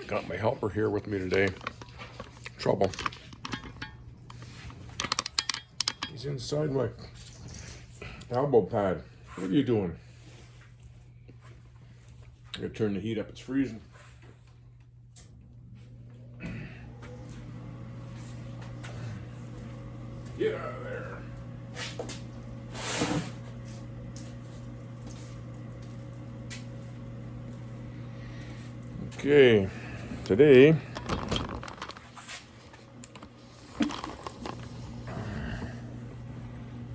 Got my helper here with me today. Trouble. He's inside my elbow pad. What are you doing? I gotta turn the heat up, it's freezing. Get out of there. Okay, today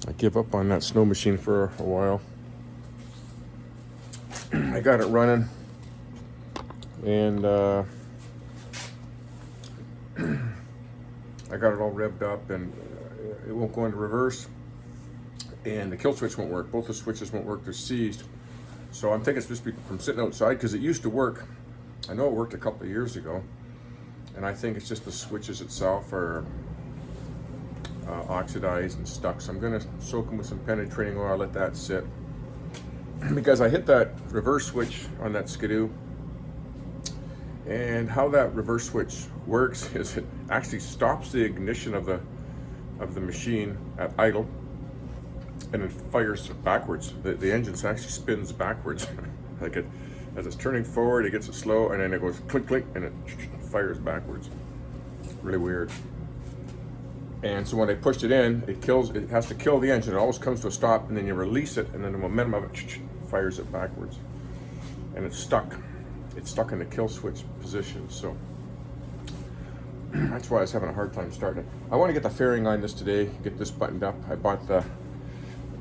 I give up on that snow machine for a while. I got it running, and I got it all revved up, and it won't go into reverse, and the kill switch won't work. Both the switches won't work, they're seized. So I'm thinking it's supposed to be from sitting outside, because it used to work. I know it worked a couple of years ago, and I think it's just the switches itself are oxidized and stuck. So I'm gonna soak them with some penetrating oil, let that sit. Because I hit that reverse switch on that Skidoo, and how that reverse switch works is it actually stops the ignition of the machine at idle, and it fires backwards. The engine actually spins backwards. Like it, as it's turning forward, it gets it slow, and then it goes click click, and it fires backwards. Really weird. And so when I pushed it in, it has to kill the engine. It always comes to a stop, and then you release it, and then the momentum of it fires it backwards. And it's stuck. It's stuck in the kill switch position. So that's why I was having a hard time starting it. I want to get the fairing on this today, get this buttoned up. I bought there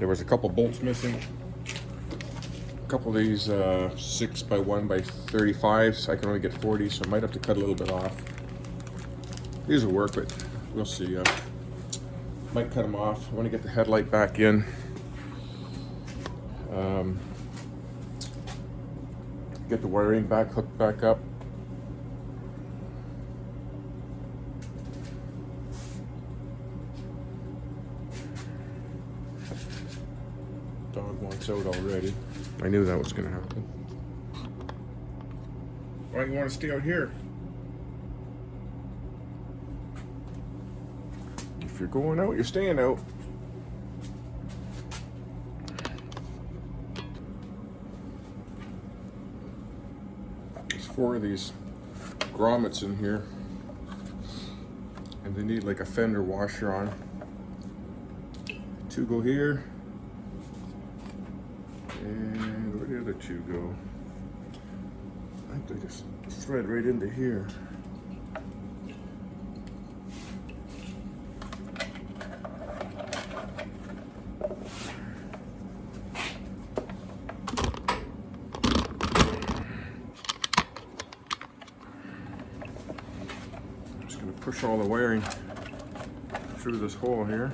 was a couple bolts missing. A couple of these 6x1x35s. I can only get 40, so I might have to cut a little bit off. These will work, but we'll see. Might cut them off. I want to get the headlight back in. Get the wiring back hooked back up. Dog wants out already. I knew that was going to happen. Why do you want to stay out here? If you're going out, you're staying out. There's 4 of these grommets in here, and they need like a fender washer on. 2 go here, and where did the other 2 go? I think they just thread right into here. Push all the wiring through this hole here.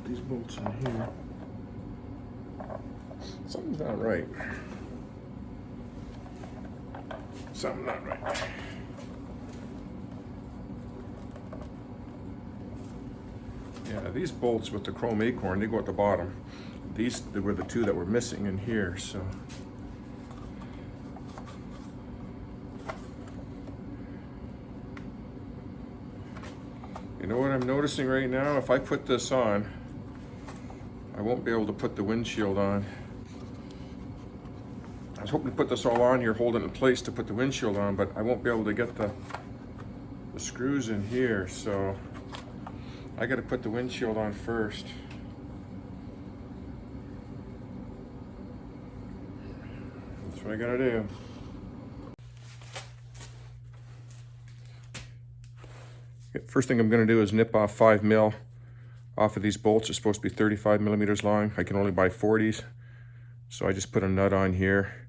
These bolts in here. Something's not right. Something's not right. Yeah, these bolts with the chrome acorn, they go at the bottom. These were the 2 that were missing in here, so. You know what I'm noticing right now? If I put this on, I won't be able to put the windshield on. I was hoping to put this all on here, hold it in place to put the windshield on, but I won't be able to get the screws in here, so I gotta put the windshield on first. That's what I gotta do. First thing I'm going to do is nip off 5 mil off of these bolts. They're supposed to be 35 millimeters long. I can only buy 40s. So I just put a nut on here.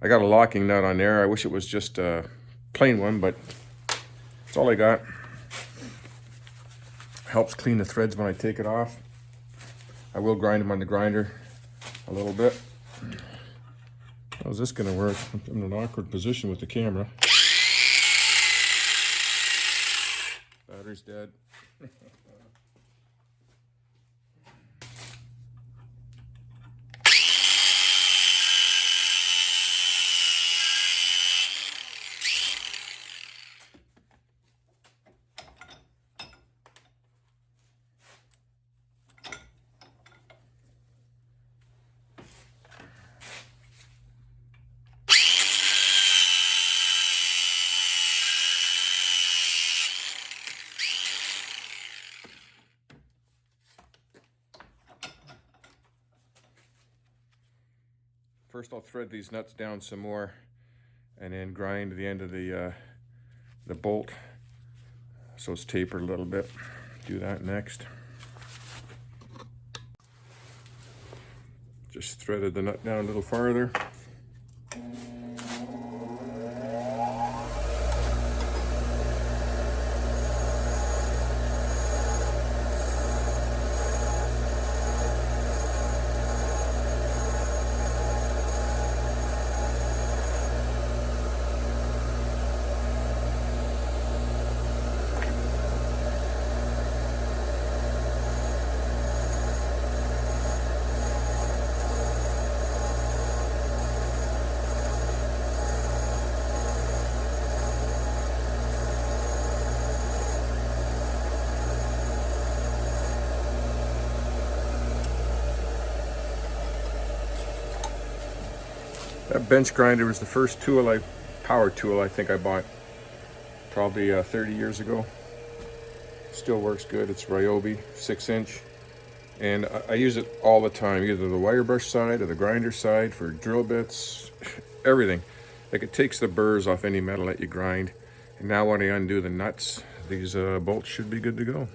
I got a locking nut on there. I wish it was just a plain one, but that's all I got. Helps clean the threads when I take it off. I will grind them on the grinder a little bit. How's this gonna work? I'm in an awkward position with the camera. Battery's dead. First I'll thread these nuts down some more and then grind the end of the bolt so it's tapered a little bit. Do that next. Just threaded the nut down a little farther. That bench grinder was the first power tool I think I bought probably 30 years ago. Still works good. It's Ryobi 6-inch. And I use it all the time, either the wire brush side or the grinder side for drill bits, everything. Like it takes the burrs off any metal that you grind. And now when I undo the nuts, these bolts should be good to go.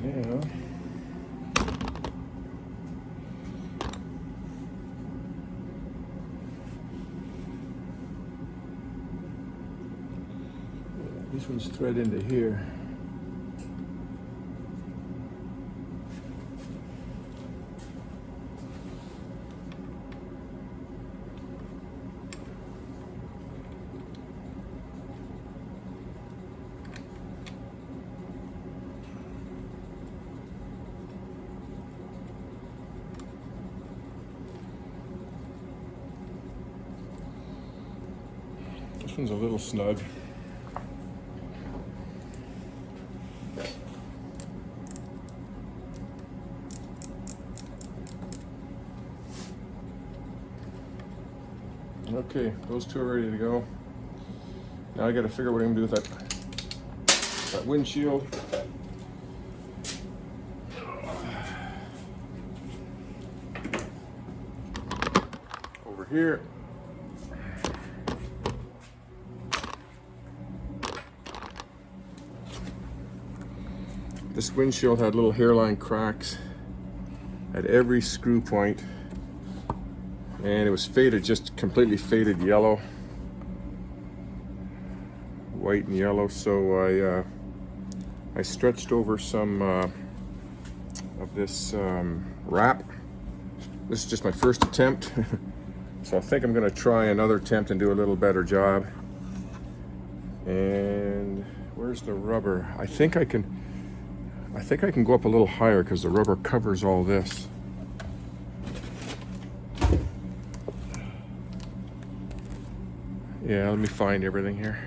Yeah. This one's thread into here. This one's a little snug. Okay, those two are ready to go. Now I got to figure out what I'm going to do with that windshield. Over here. This windshield had little hairline cracks at every screw point and it was faded, just completely faded yellow, white and yellow. So I stretched over some of this wrap. This is just my first attempt. So I think I'm going to try another attempt and do a little better job. And where's the rubber? I think I can go up a little higher because the rubber covers all this. Yeah, let me find everything here.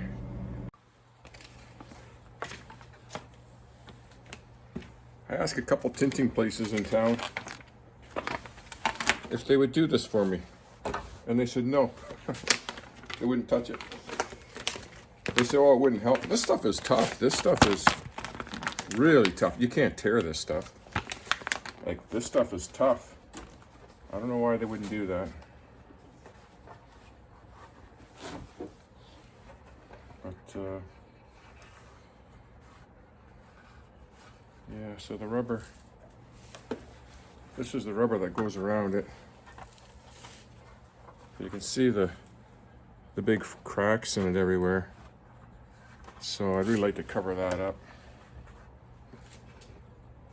I asked a couple tinting places in town if they would do this for me, and they said no. They wouldn't touch it. They said, oh, it wouldn't help. This stuff is tough. This stuff is really tough. You can't tear this stuff. Like, this stuff is tough. I don't know why they wouldn't do that. But, yeah, so the rubber, this is the rubber that goes around it. You can see the big cracks in it everywhere. So I'd really like to cover that up.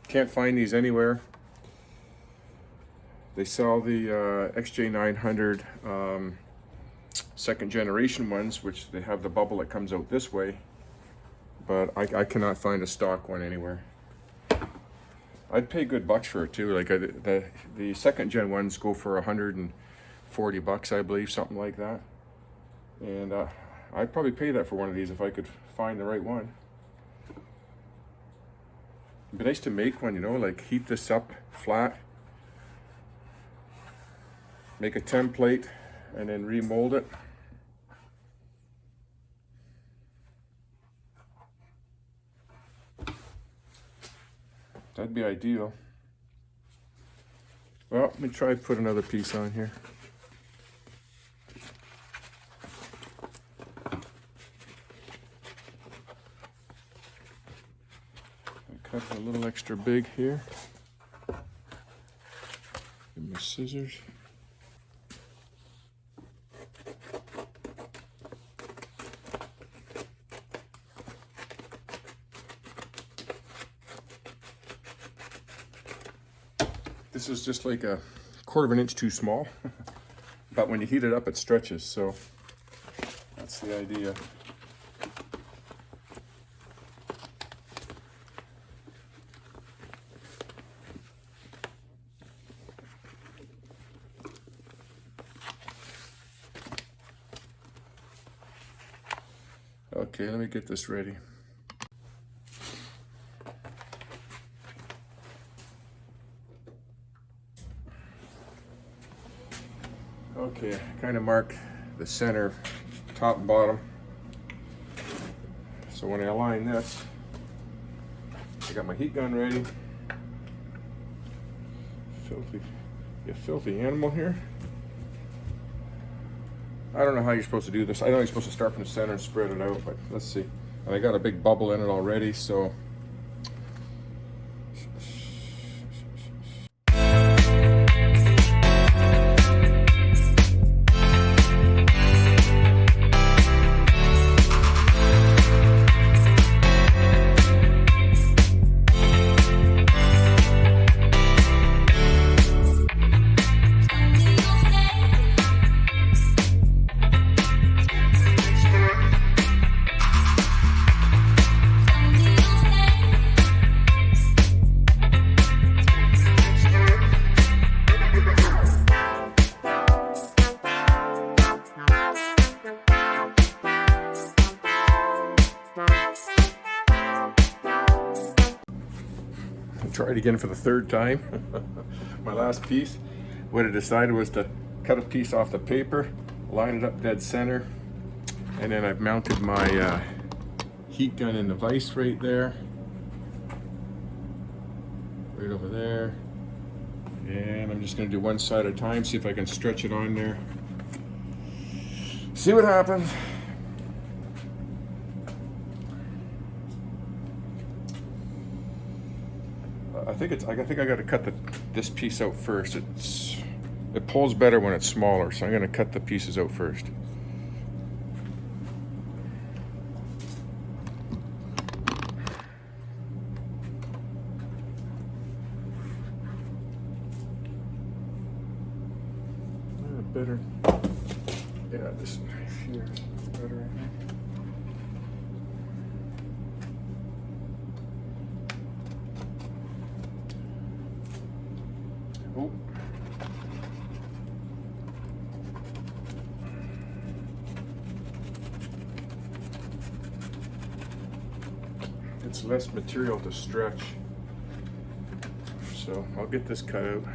Can't find these anywhere. They sell the XJ900 second generation ones, which they have the bubble that comes out this way, but I cannot find a stock one anywhere. I'd pay good bucks for it too. Like the second gen ones go for $140, I believe, something like that. And I'd probably pay that for one of these if I could find the right one. It'd be nice to make one, you know, like heat this up flat, make a template, and then remold it. That'd be ideal. Well, let me try to put another piece on here. I cut a little extra big here. Get my scissors. This is just like a 1/4 inch too small, but when you heat it up, it stretches, so that's the idea. Okay, let me get this ready. Okay, kind of mark the center, top and bottom. So when I align this, I got my heat gun ready. You filthy animal here. I don't know how you're supposed to do this. I know you're supposed to start from the center and spread it out, but let's see. And I got a big bubble in it already, so. Try it again for the 3rd time. My last piece, what I decided was to cut a piece off the paper, line it up dead center, and then I've mounted my heat gun in the vise right there, right over there, and I'm just going to do one side at a time, see if I can stretch it on there, see what happens. I think I got to cut this piece out first. It pulls better when it's smaller, so I'm going to cut the pieces out first. Better. Yeah, this knife here is better, I think. Oh. It's less material to stretch. So I'll get this cut out.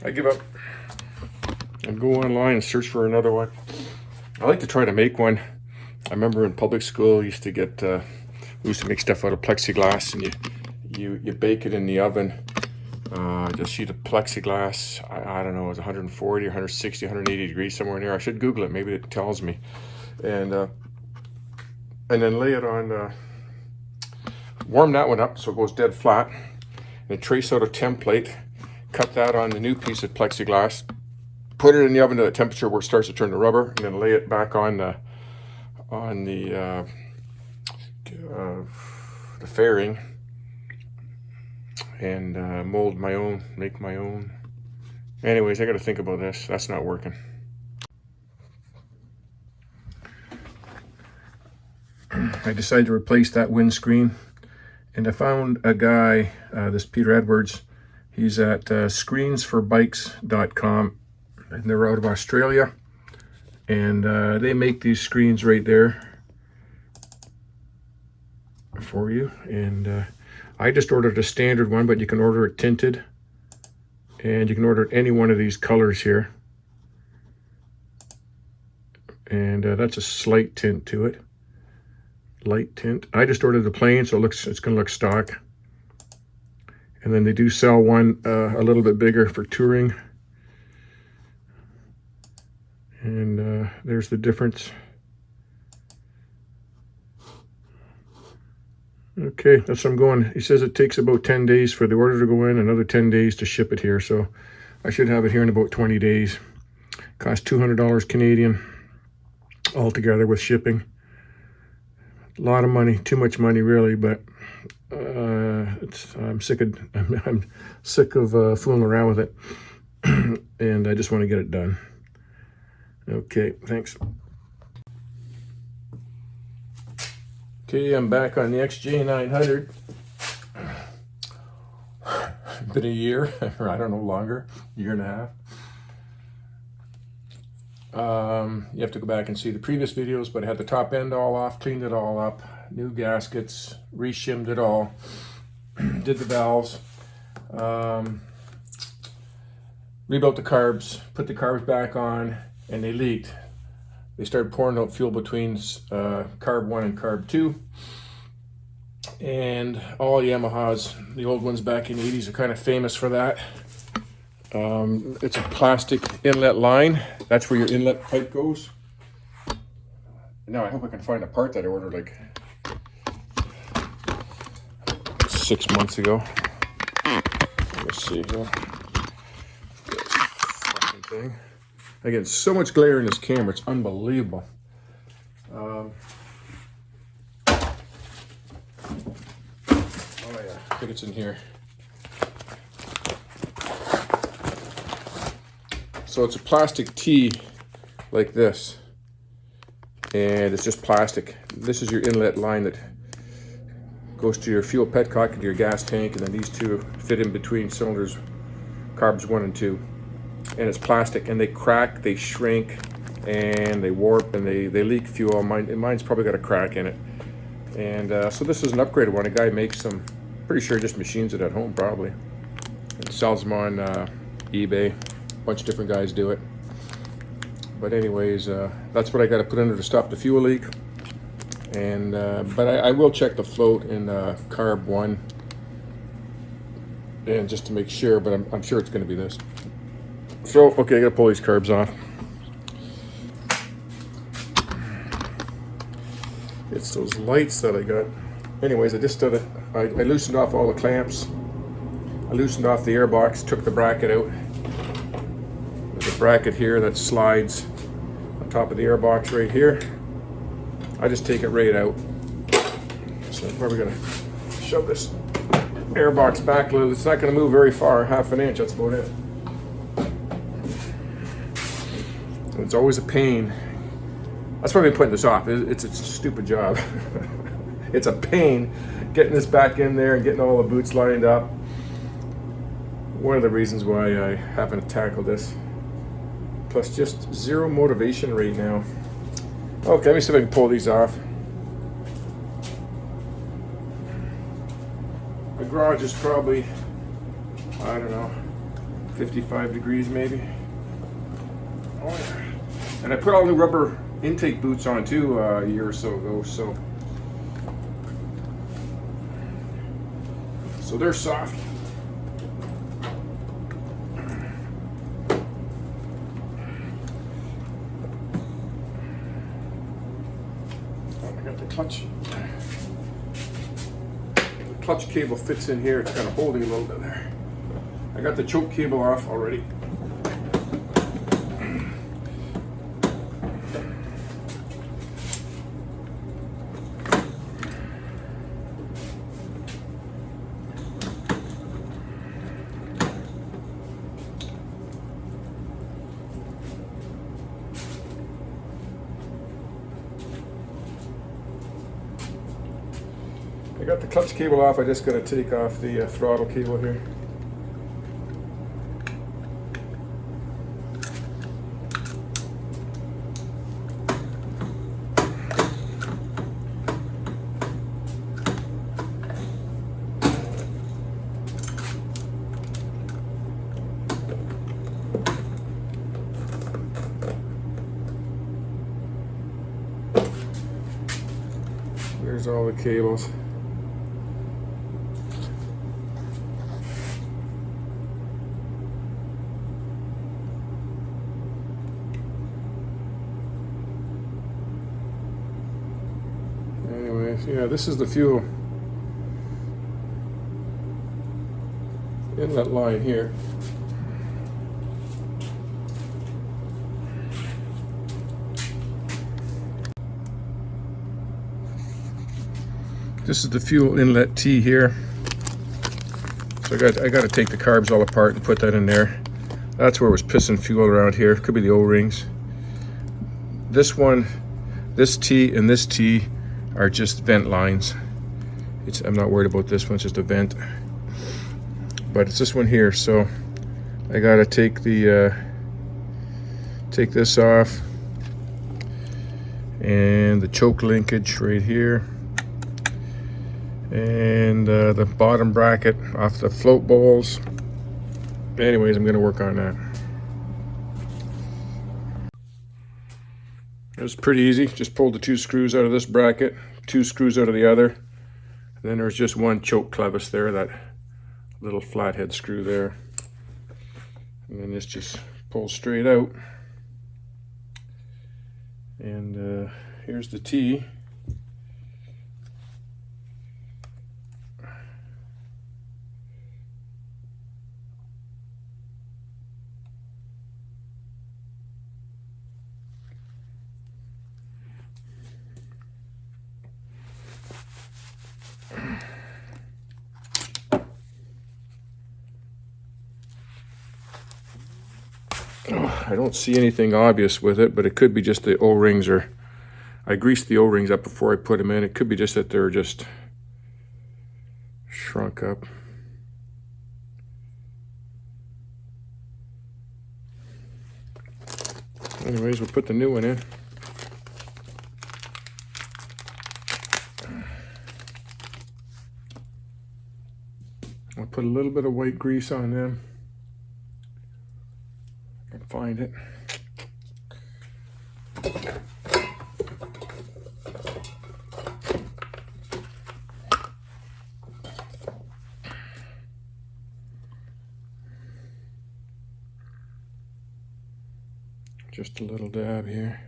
I give up. I'll go online and search for another one. I like to try to make one. I remember in public school, we used to get, we used to make stuff out of plexiglass, and you bake it in the oven. Just a sheet of plexiglass. I don't know, it was 140 or 160, 180 degrees, somewhere in there. I should Google it, maybe it tells me. And then lay it on, warm that one up so it goes dead flat. And trace out a template. Cut that on the new piece of plexiglass, put it in the oven to the temperature where it starts to turn to rubber, and then lay it back on the fairing, and mold my own, make my own. Anyways, I got to think about this. That's not working. I decided to replace that windscreen, and I found a guy, this Peter Edwards. He's at screensforbikes.com, and they're out of Australia, and they make these screens right there for you. And I just ordered a standard one, but you can order it tinted, and you can order any one of these colors here. And that's a slight tint to it, light tint. I just ordered the plain, so it's going to look stock. And then they do sell one a little bit bigger for touring. And there's the difference. Okay, that's what I'm going. He says it takes about 10 days for the order to go in, another 10 days to ship it here. So I should have it here in about 20 days. Cost $200 Canadian altogether with shipping. A lot of money, too much money really, but I'm sick of fooling around with it, and I just want to get it done. Okay, thanks. Okay, I'm back on the XJ900. Been a year, or I don't know, longer, year and a half. You have to go back and see the previous videos, but I had the top end all off, cleaned it all up, new gaskets, re-shimmed it all, did the valves, rebuilt the carbs, put the carbs back on, and they leaked. They started pouring out fuel between carb 1 and carb 2. And all Yamahas, the old ones back in the 80s, are kind of famous for that. It's a plastic inlet line. That's where your inlet pipe goes. Now I hope I can find a part that I ordered like 6 months ago. Let's see here. This fucking thing. I get so much glare in this camera, it's unbelievable. Oh yeah, I think it's in here. So it's a plastic tee like this, and it's just plastic. This is your inlet line that goes to your fuel petcock and your gas tank, and then these two fit in between cylinders, carbs 1 and 2. And it's plastic, and they crack, they shrink, and they warp, and they leak fuel. Mine's probably got a crack in it. And so this is an upgraded one. A guy makes them, pretty sure just machines it at home probably, and sells them on eBay. A bunch of different guys do it. But anyways, that's what I got to put in there to stop the fuel leak. And but I will check the float in carb 1, and just to make sure, but I'm sure it's going to be this. So okay, I got to pull these carbs off. It's those lights that I got. Anyways, I just did it. I loosened off all the clamps. I loosened off the airbox, took the bracket out. There's a bracket here that slides on top of the airbox right here. I just take it right out. So I'm probably gonna shove this airbox back a little. It's not gonna move very far, half an inch, that's about it. It's always a pain. That's why I've been putting this off. It's a stupid job. It's a pain getting this back in there and getting all the boots lined up. One of the reasons why I haven't tackled this. Plus just zero motivation right now. Okay, let me see if I can pull these off. The garage is probably, I don't know, 55 degrees maybe. Oh yeah. And I put all new rubber intake boots on too a year or so ago, so they're soft. I got the clutch. The clutch cable fits in here. It's kind of holding a little bit there. I got the choke cable off already. I got the clutch cable off. I just got to take off the throttle cable here. There's all the cables. Yeah, this is the fuel inlet line here. This is the fuel inlet T here. So I got to take the carbs all apart and put that in there. That's where it was pissing fuel around here. Could be the O-rings. This one, this T and this T are just vent lines. I'm not worried about this one, it's just a vent. But it's this one here, so I gotta take the take this off, and the choke linkage right here, and the bottom bracket off the float bowls. Anyways, I'm gonna work on that. It was pretty easy. Just pulled the 2 screws out of this bracket, 2 screws out of the other. And then there's just one choke clevis there, that little flathead screw there. And then this just pulls straight out. And here's the T. I don't see anything obvious with it, but it could be just the O-rings, or I greased the O-rings up before I put them in. It could be just that they're just shrunk up. Anyways, we'll put the new one in. I'll put a little bit of white grease on them. I can find it. Just a little dab here.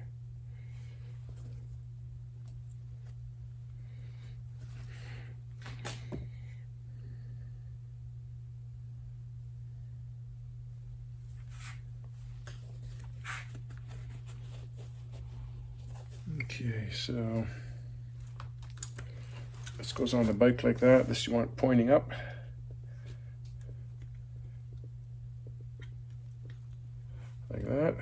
Okay, so this goes on the bike like that. This you want it pointing up. Like that.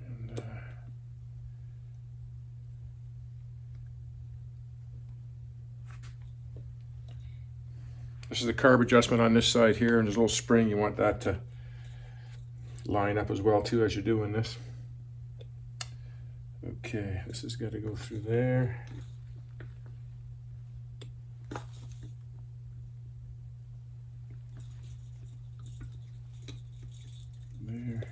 And, this is the carb adjustment on this side here, and there's a little spring. You want that to line up as well too as you're doing this. Okay, this has got to go through there. There.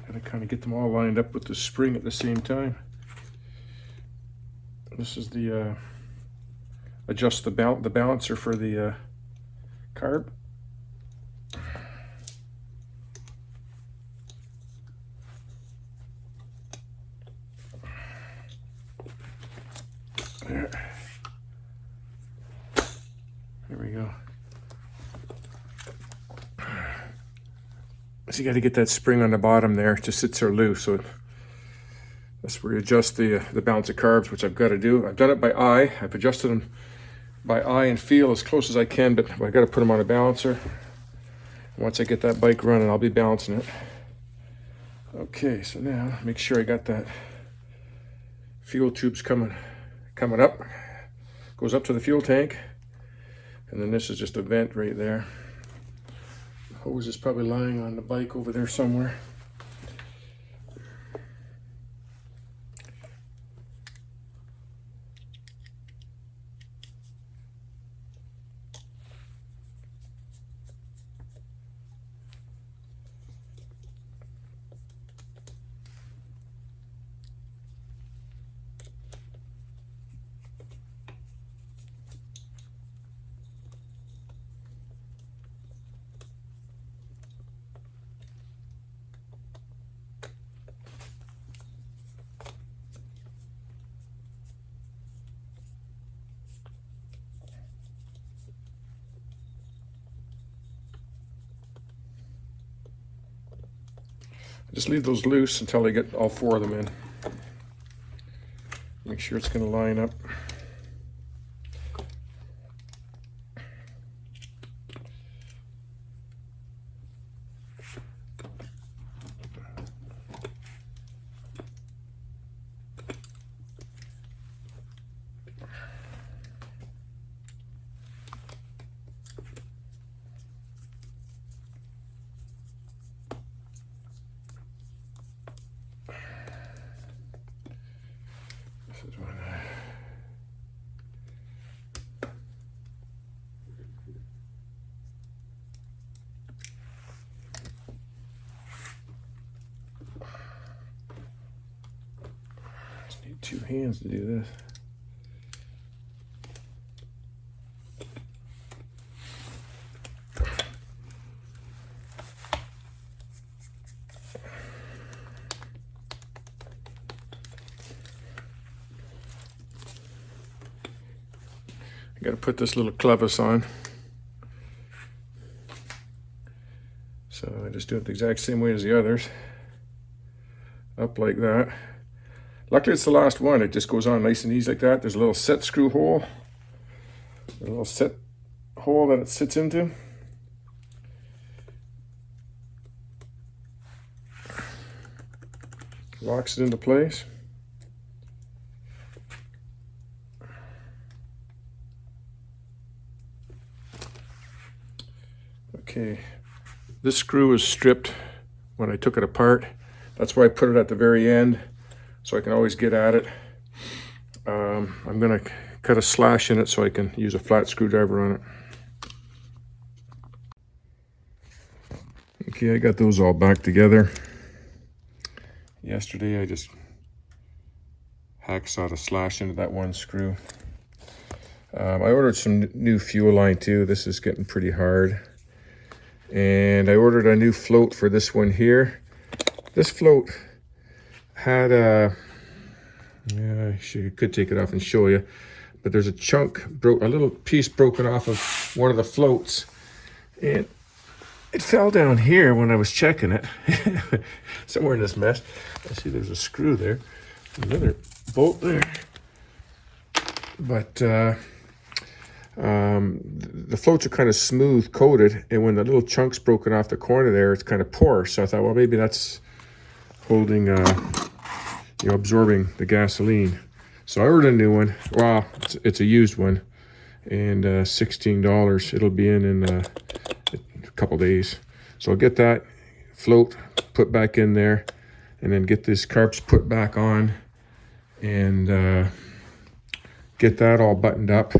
Gotta kind of get them all lined up with the spring at the same time. This is the adjust the balancer for the carb. There. There we go. So you got to get that spring on the bottom there. It just sits there loose. So that's where you adjust the balance of carbs, which I've got to do. I've done it by eye. I've adjusted them by eye and feel as close as I can, but I got to put them on a balancer. Once I get that bike running, I'll be balancing it. Okay, so now make sure I got that fuel tubes coming up. Goes up to the fuel tank, and then this is just a vent right there. Hose is probably lying on the bike over there somewhere. Just leave those loose until I get all four of them in. Make sure it's going to line up. Need two hands to do this. I got to put this little clevis on. So I just do it the exact same way as the others. Up like that. Luckily it's the last one. It just goes on nice and easy like that. There's a little set screw hole. A little set hole that it sits into. Locks it into place. Okay, this screw is stripped when I took it apart. That's why I put it at the very end, so I can always get at it. I'm gonna cut a slash in it so I can use a flat screwdriver on it. Okay, I got those all back together. Yesterday I just hacksawed a slash into that one screw. I ordered some new fuel line too. This is getting pretty hard. And I ordered a new float for this one here. This float had a, yeah, I could take it off and show you, but there's a chunk, a little piece broken off of one of the floats, and it fell down here when I was checking it, somewhere in this mess. I see there's a screw there, another bolt there, but the floats are kind of smooth coated, and when the little chunk's broken off the corner there, it's kind of porous. So I thought, well, maybe that's holding, absorbing the gasoline. So I ordered a new one. Well, it's a used one, and $16. It'll be in a couple days. So I'll get that float put back in there, and then get this carbs put back on, and get that all buttoned up.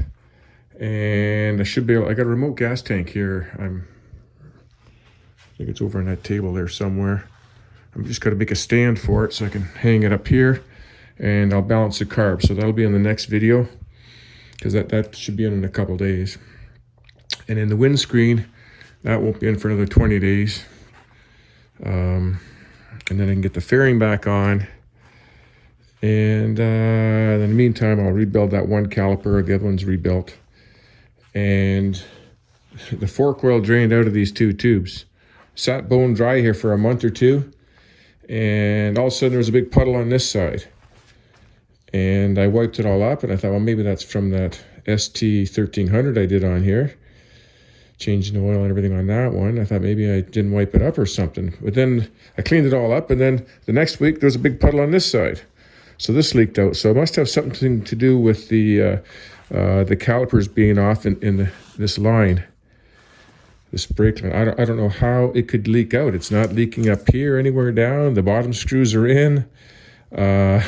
And I should be able, I got a remote gas tank here. I think it's over on that table there somewhere. I'm just gonna make a stand for it so I can hang it up here, and I'll balance the carbs. So that'll be in the next video, because that should be in a couple days. And in the windscreen, that won't be in for another 20 days. And then I can get the fairing back on. And in the meantime, I'll rebuild that one caliper. The other one's rebuilt. And the fork oil drained out of these two tubes. Sat bone dry here for a month or two, and all of a sudden there was a big puddle on this side. And I wiped it all up, and I thought, well, maybe that's from that ST1300 I did on here, changing the oil and everything on that one. I thought maybe I didn't wipe it up or something. But then I cleaned it all up, and then the next week there was a big puddle on this side. So this leaked out. So it must have something to do with the calipers being off in this line, this brake line. I don't know how it could leak out. It's not leaking up here anywhere down. The bottom screws are in. The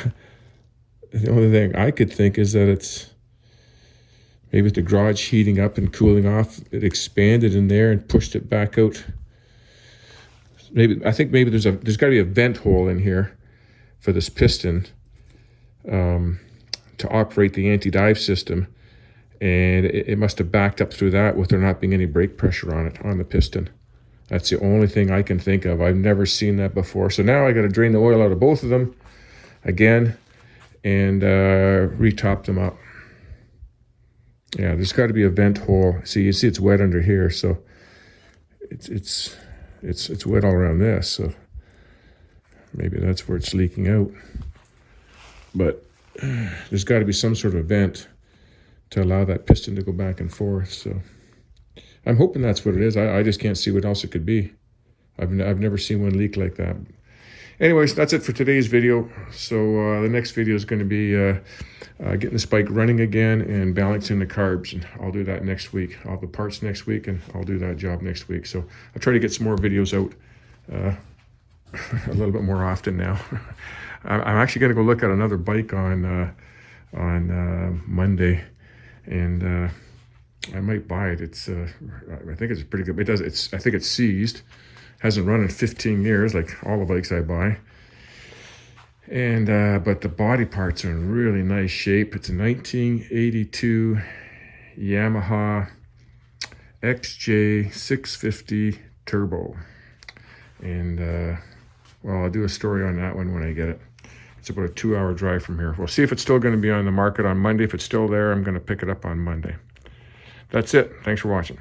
only thing I could think is that it's maybe with the garage heating up and cooling off, it expanded in there and pushed it back out. I think maybe there's got to be a vent hole in here for this piston to operate the anti-dive system, and it must have backed up through that with there not being any brake pressure on it, on the piston. That's the only thing I can think of. I've never seen that before. So now I got to drain the oil out of both of them again and re-top them up. Yeah, there's got to be a vent hole. See, you see it's wet under here, so it's wet all around this. So maybe that's where it's leaking out. But there's got to be some sort of vent to allow that piston to go back and forth. So I'm hoping that's what it is. I just can't see what else it could be. I've never seen one leak like that. Anyways, that's it for today's video. So the next video is going to be getting this bike running again and balancing the carbs. And I'll do that next week. I'll have the parts next week, and I'll do that job next week. So I'll try to get some more videos out a little bit more often now. I'm actually going to go look at another bike on Monday, and I might buy it. It's I think it's pretty good. I think it's seized. Hasn't run in 15 years, like all the bikes I buy. And but the body parts are in really nice shape. It's a 1982 Yamaha XJ900 turbo, and well, I'll do a story on that one when I get it. It's about a 2-hour drive from here. We'll see if it's still going to be on the market on Monday. If it's still there, I'm going to pick it up on Monday. That's it. Thanks for watching.